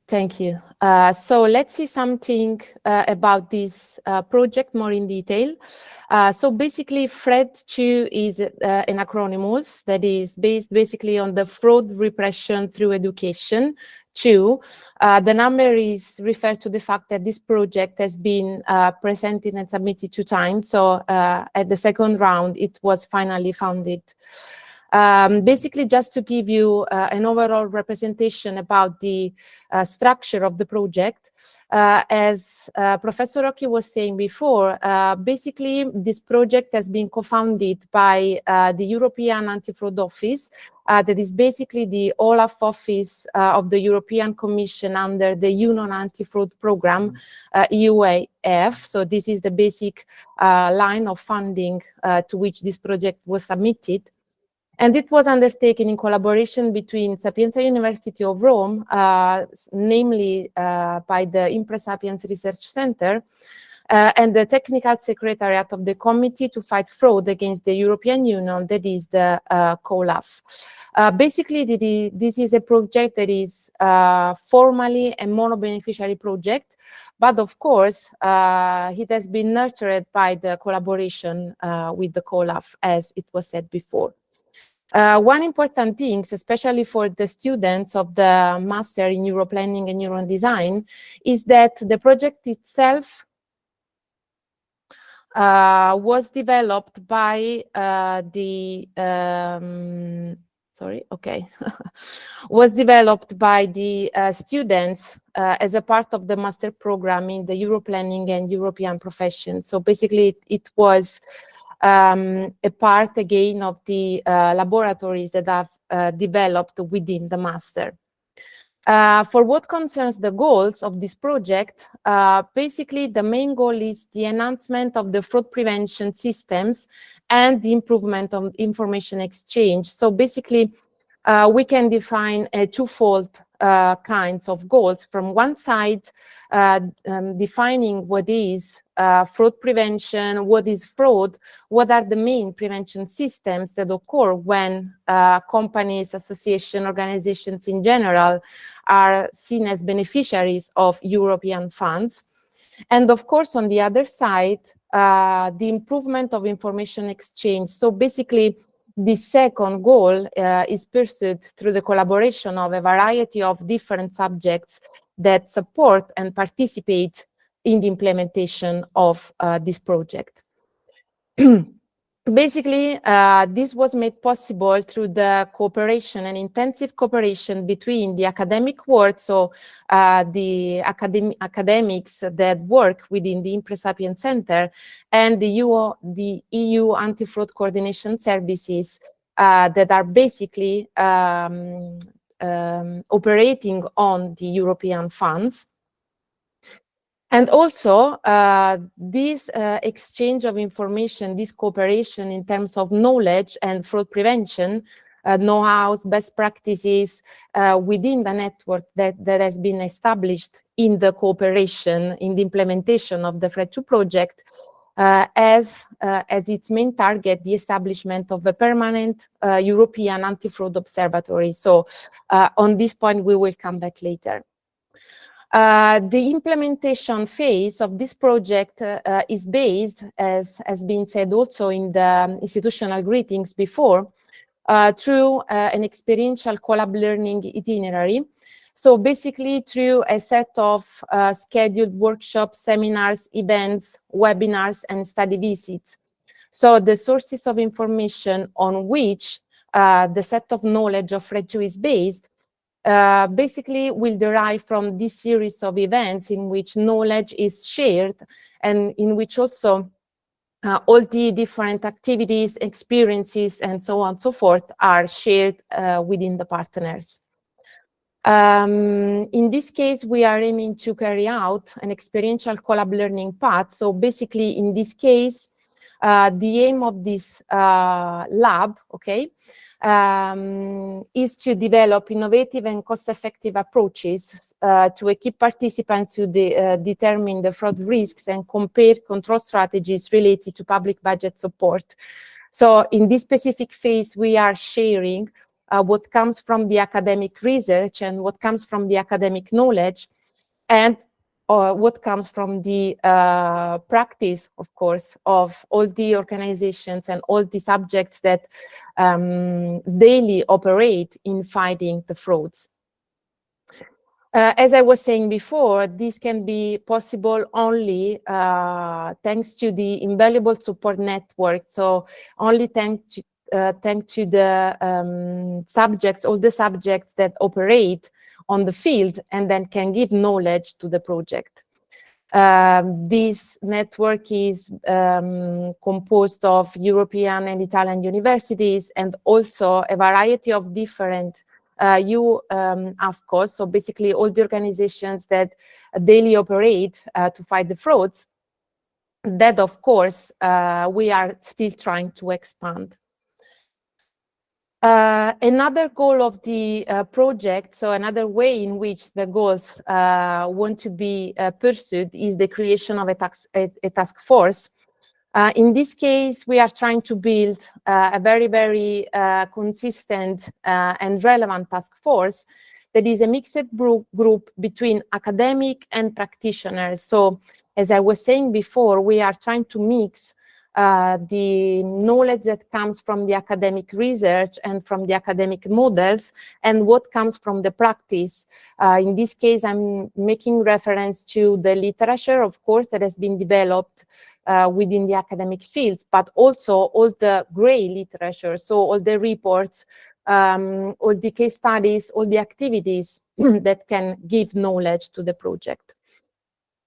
Thank you. So let's see something about this project more in detail. So basically, FRED2 is an acronym that is based basically on the fraud repression through education. Two, the number is referred to the fact that this project has been presented and submitted 2 times. So at the second round, it was finally funded. Basically, just to give you an overall representation about the structure of the project, as Professor Rocchi was saying before, basically this project has been co-founded by the European Anti-Fraud Office, that is basically the OLAF office of the European Commission under the Union Anti-Fraud Program, EUAF. So this is the basic line of funding to which this project was submitted. And it was undertaken in collaboration between Sapienza University of Rome, namely by the Impre Sapiens Research Center, and the Technical Secretariat of the Committee to Fight Fraud Against the European Union, that is the COLAF. Basically, this is a project that is formally a mono-beneficiary project, but of course, it has been nurtured by the collaboration with the COLAF, as it was said before. One important thing, especially for the students of the Master in Europlanning and Neurodesign, is that the project itself was developed by was developed by the students as a part of the master program in the Europlanning and European profession. So basically, it was a part again of the laboratories that have developed within the master. For what concerns the goals of this project, basically the main goal is the enhancement of the fraud prevention systems and the improvement of information exchange. So basically, we can define a twofold kinds of goals. From one side, defining what is fraud prevention, what is fraud, what are the main prevention systems that occur when companies, associations, organizations in general are seen as beneficiaries of European funds. And of course, on the other side, the improvement of information exchange. So basically, the second goal is pursued through the collaboration of a variety of different subjects that support and participate in the implementation of this project. Basically, this was made possible through the cooperation and intensive cooperation between the academic world, so the academics that work within the Impre Sapiens Center, and the EU anti-fraud coordination services that are basically operating on the European funds. And also, this exchange of information, this cooperation in terms of knowledge and fraud prevention, know-hows, best practices within the network that has been established in the cooperation, in the implementation of the FRED2 project, as its main target, the establishment of a permanent European anti-fraud observatory. So on this point, we will come back later. The implementation phase of this project is based, as has been said also in the institutional greetings before, through an experiential collab learning itinerary. So basically through a set of scheduled workshops, seminars, events, webinars, and study visits. So the sources of information on which the set of knowledge of FRED2 is based basically will derive from this series of events in which knowledge is shared and in which also all the different activities, experiences, and so on and so forth are shared within the partners. In this case, we are aiming to carry out an experiential collab learning path. So basically, in this case, the aim of this lab, okay, is to develop innovative and cost-effective approaches to equip participants to determine the fraud risks and compare control strategies related to public budget support. So in this specific phase, we are sharing what comes from the academic research and what comes from the academic knowledge, and what comes from the practice, of course, of all the organizations and all the subjects that daily operate in fighting the frauds. As I was saying before, this can be possible only thanks to the invaluable support network. So only thanks to the subjects, all the subjects that operate on the field and then can give knowledge to the project. This network is composed of European and Italian universities and also a variety of different AFCOs, so basically all the organizations that daily operate to fight the frauds, that of course we are still trying to expand. Another goal of the project, so another way in which the goals want to be pursued, is the creation of a task force. In this case, we are trying to build a very, very consistent and relevant task force that is a mixed group between academic and practitioners. So, as I was saying before, we are trying to mix the knowledge that comes from the academic research and from the academic models and what comes from the practice. In this case, I'm making reference to the literature, of course, that has been developed within the academic fields, but also all the gray literature, so all the reports, all the case studies, all the activities that can give knowledge to the project.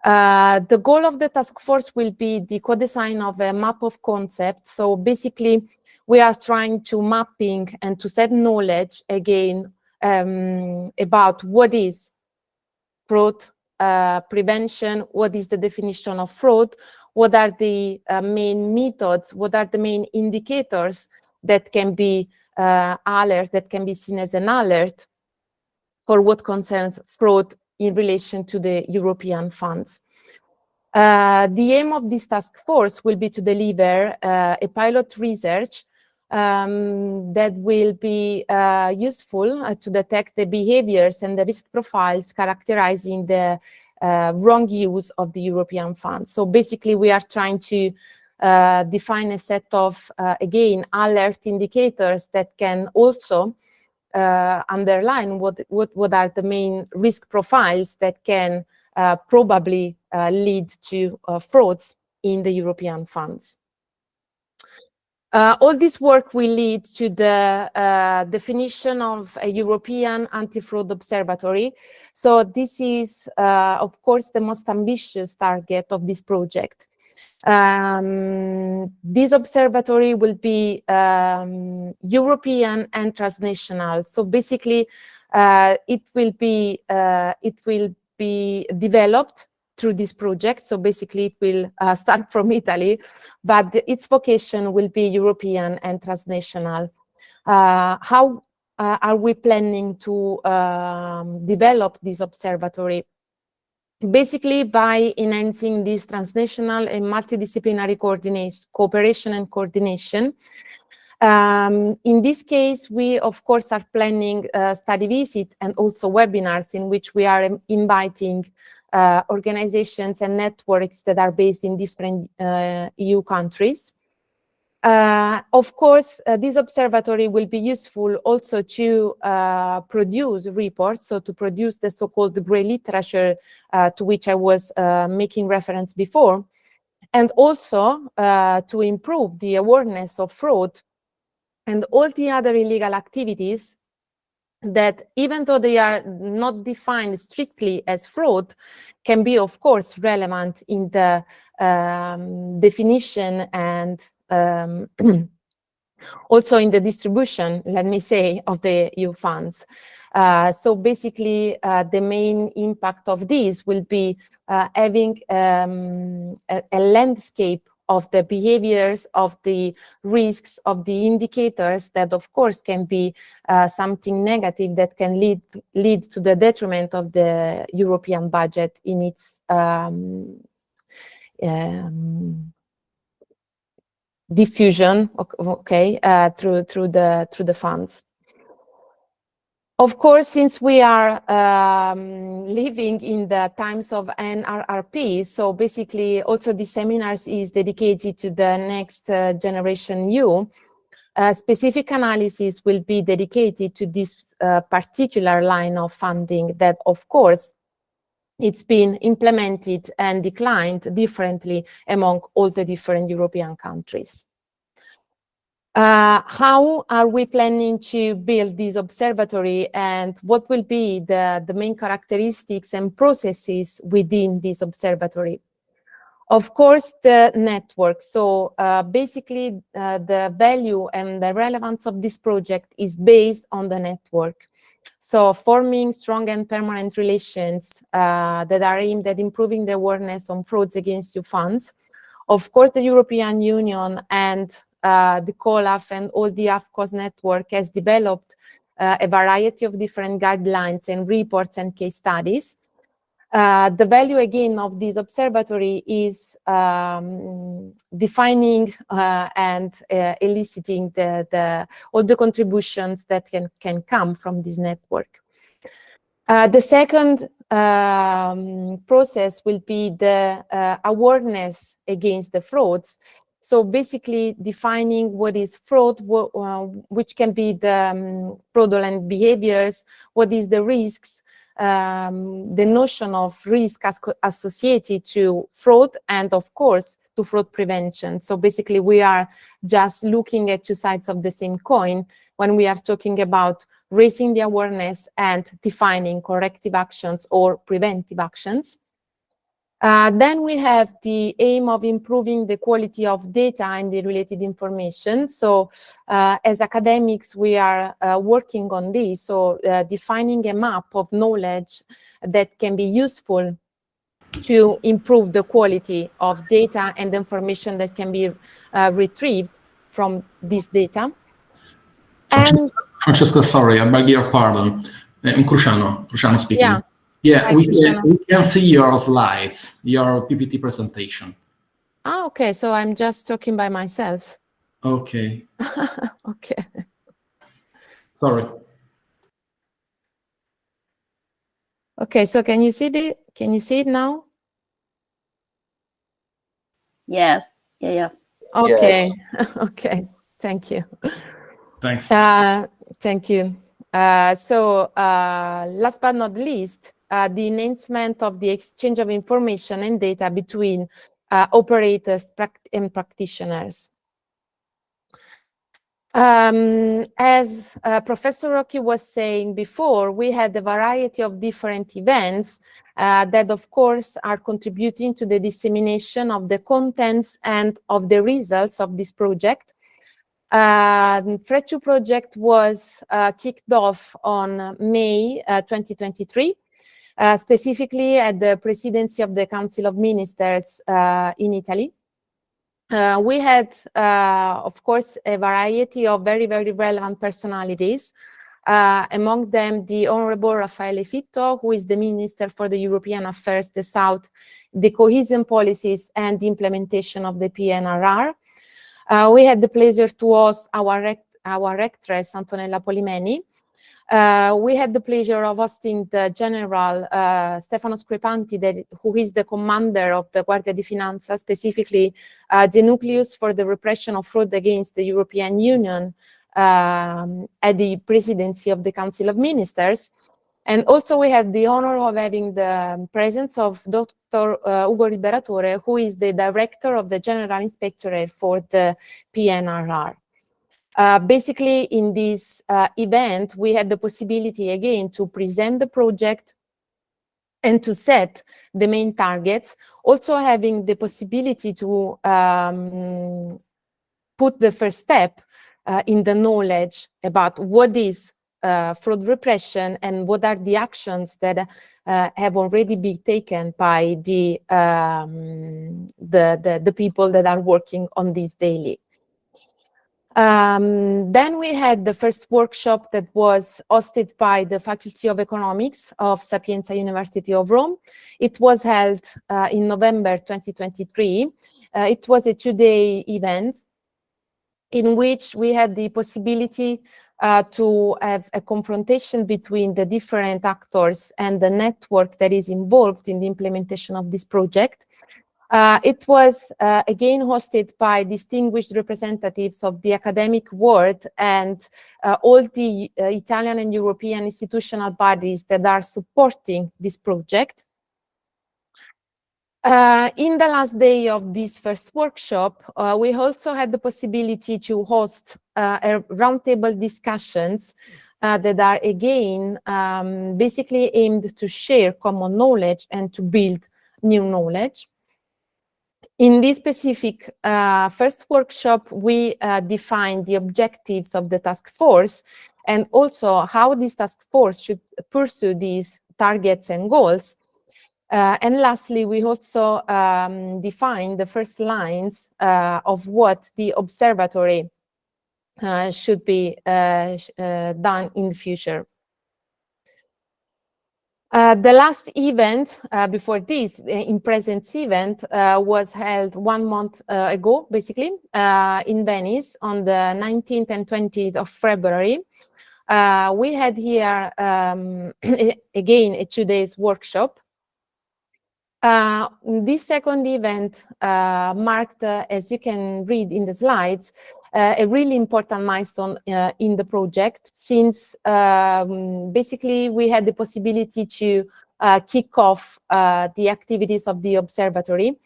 The goal of the task force will be the co-design of a map of concepts. So basically, we are trying to mapping and to set knowledge again about what is fraud prevention, what is the definition of fraud, what are the main methods, what are the main indicators that can be alert, that can be seen as an alert for what concerns fraud in relation to the European funds. The aim of this task force will be to deliver a pilot research that will be useful to detect the behaviors and the risk profiles characterizing the wrong use of the European funds. So basically, we are trying to define a set of, again, alert indicators that can also underline what are the main risk profiles that can probably lead to frauds in the European funds. All this work will lead to the definition of a European anti-fraud observatory. So this is, of course, the most ambitious target of this project. This observatory will be European and transnational. So basically, it will be developed through this project. So basically, it will start from Italy, but its vocation will be European and transnational. How are we planning to develop this observatory? Basically, by enhancing this transnational and multidisciplinary cooperation and coordination. In this case, we, of course, are planning study visits and also webinars in which we are inviting organizations and networks that are based in different EU countries. Of course, this observatory will be useful also to produce reports, so to produce the so-called grey literature to which I was making reference before, and also to improve the awareness of fraud and all the other illegal activities that, even though they are not defined strictly as fraud, can be, of course, relevant in the definition and also in the distribution, let me say, of the EU funds. So basically, the main impact of this will be having a landscape of the behaviors, of the risks, of the indicators that, of course, can be something negative that can lead to the detriment of the European budget in its diffusion, okay, through the funds. Of course, since we are living in the times of NRRP, so basically also the seminars is dedicated to the next generation EU. Specific analysis will be dedicated to this particular line of funding that, of course, it's been implemented and declined differently among all the different European countries. How are we planning to build this observatory, and what will be the main characteristics and processes within this observatory? Of course, the network. So basically, the value and the relevance of this project is based on the network. So forming strong and permanent relations that are aimed at improving the awareness on frauds against EU funds. Of course, the European Union and the COLAF and all the AFCOS network has developed a variety of different guidelines and reports and case studies. The value again of this observatory is defining and eliciting all the contributions that can come from this network. The second process will be the awareness against the frauds. So basically defining what is fraud, which can be the fraudulent behaviors, what is the risks, the notion of risk associated to fraud, and of course to fraud prevention. So basically we are just looking at two sides of the same coin when we are talking about raising the awareness and defining corrective actions or preventive actions. Then we have the aim of improving the quality of data and the related information. So as academics, we are working on this. So defining a map of knowledge that can be useful to improve the quality of data and information that can be retrieved from this data. Francesca, sorry, I beg your pardon. Cruciano speaking. Yeah, we can see your slides, your PPT presentation. Ah, okay, so I'm just talking by myself. Okay. Okay. Sorry. Okay, so can you see it now? Yes. Yeah. Okay. Yes. Okay. Thank you. Thanks. Thank you. So last but not least, the enhancement of the exchange of information and data between operators and practitioners. As Professor Rocchi was saying before, we had a variety of different events that, of course, are contributing to the dissemination of the contents and of the results of this project. FRED2 project was kicked off on May 2023, specifically at the presidency of the Council of Ministers in Italy. We had, of course, a variety of very, very relevant personalities. Among them, the Honorable Raffaele Fitto, who is the Minister for the European Affairs, the South, the cohesion policies and the implementation of the PNRR. We had the pleasure to host our rectress, Antonella Polimeni. We had the pleasure of hosting the General Stefano Screpanti, who is the commander of the Guardia di Finanza, specifically the nucleus for the repression of fraud against the European Union at the presidency of the Council of Ministers. And also we had the honor of having the presence of Dr. Ugo Liberatore, who is the director of the General Inspectorate for the PNRR. Basically, in this event, we had the possibility again to present the project and to set the main targets, also having the possibility to put the first step in the knowledge about what is fraud repression and what are the actions that have already been taken by the people that are working on this daily. Then we had the first workshop that was hosted by the Faculty of Economics of Sapienza University of Rome. It was held in November 2023. It was a two-day event. in which we had the possibility to have a confrontation between the different actors and the network that is involved in the implementation of this project. It was again hosted by distinguished representatives of the academic world and all the Italian and European institutional bodies that are supporting this project. In the last day of this first workshop, we also had the possibility to host a roundtable discussions that are again basically aimed to share common knowledge and to build new knowledge. In this specific first workshop, we defined the objectives of the task force and also how this task force should pursue these targets and goals. And lastly, we also defined the first lines of what the observatory should be done in the future. The last event before this, in presence event, was held 1 month ago, basically, in Venice on the 19th and 20th of February. We had here, again, a 2 days workshop. This second event marked, as you can read in the slides, a really important milestone in the project, since basically we had the possibility to kick off the activities of the observatory.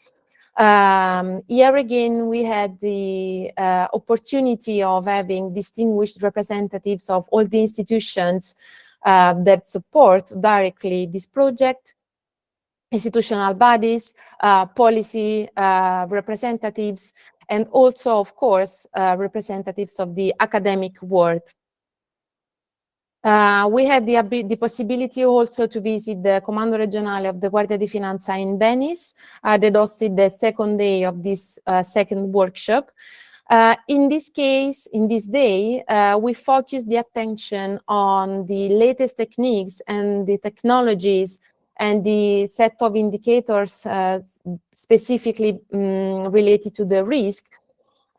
Here again, we had the opportunity of having distinguished representatives of all the institutions that support directly this project, institutional bodies, policy representatives, and also, of course, representatives of the academic world. We had the possibility also to visit the Comando Regionale of the Guardia di Finanza in Venice that hosted the second day of this second workshop. In this case, in this day, we focused the attention on the latest techniques and the technologies and the set of indicators specifically related to the risk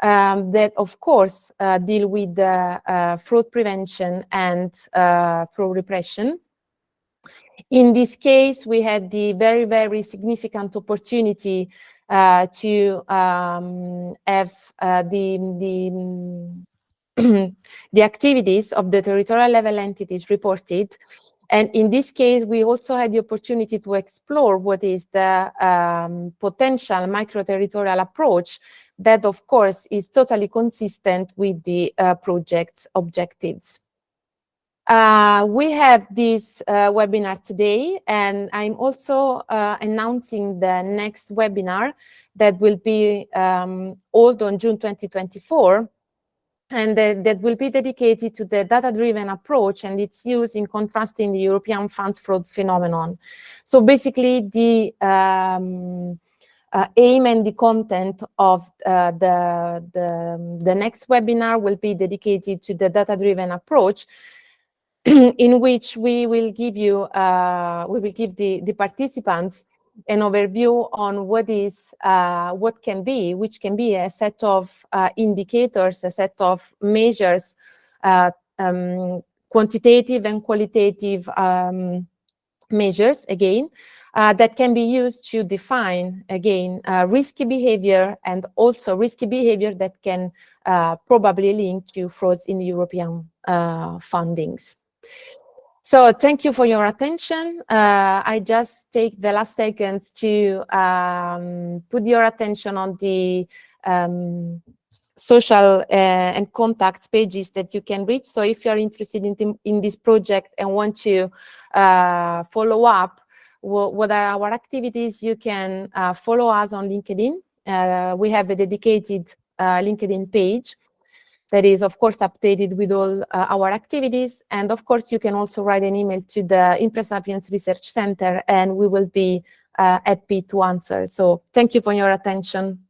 that, of course, deal with fraud prevention and fraud repression. In this case, we had the very, very significant opportunity to have the activities of the territorial level entities reported. And in this case, we also had the opportunity to explore what is the potential micro-territorial approach that, of course, is totally consistent with the project's objectives. We have this webinar today, and I'm also announcing the next webinar that will be held on June 2024. And that will be dedicated to the data-driven approach and its use in contrasting the European funds fraud phenomenon. So basically, the aim and the content of the next webinar will be dedicated to the data-driven approach, in which we will give the participants an overview on which can be a set of indicators, a set of measures, quantitative and qualitative measures, again, that can be used to define, again, risky behavior, and also risky behavior that can probably link to frauds in the European fundings. So thank you for your attention. I just take the last seconds to put your attention on the social and contacts pages that you can reach. So if you're interested in this project and want to follow up what are our activities, you can follow us on LinkedIn. We have a dedicated LinkedIn page that is, of course, updated with all our activities. And of course, you can also write an email to the ImpreSapiens Research Center, and we will be happy to answer. So thank you for your attention.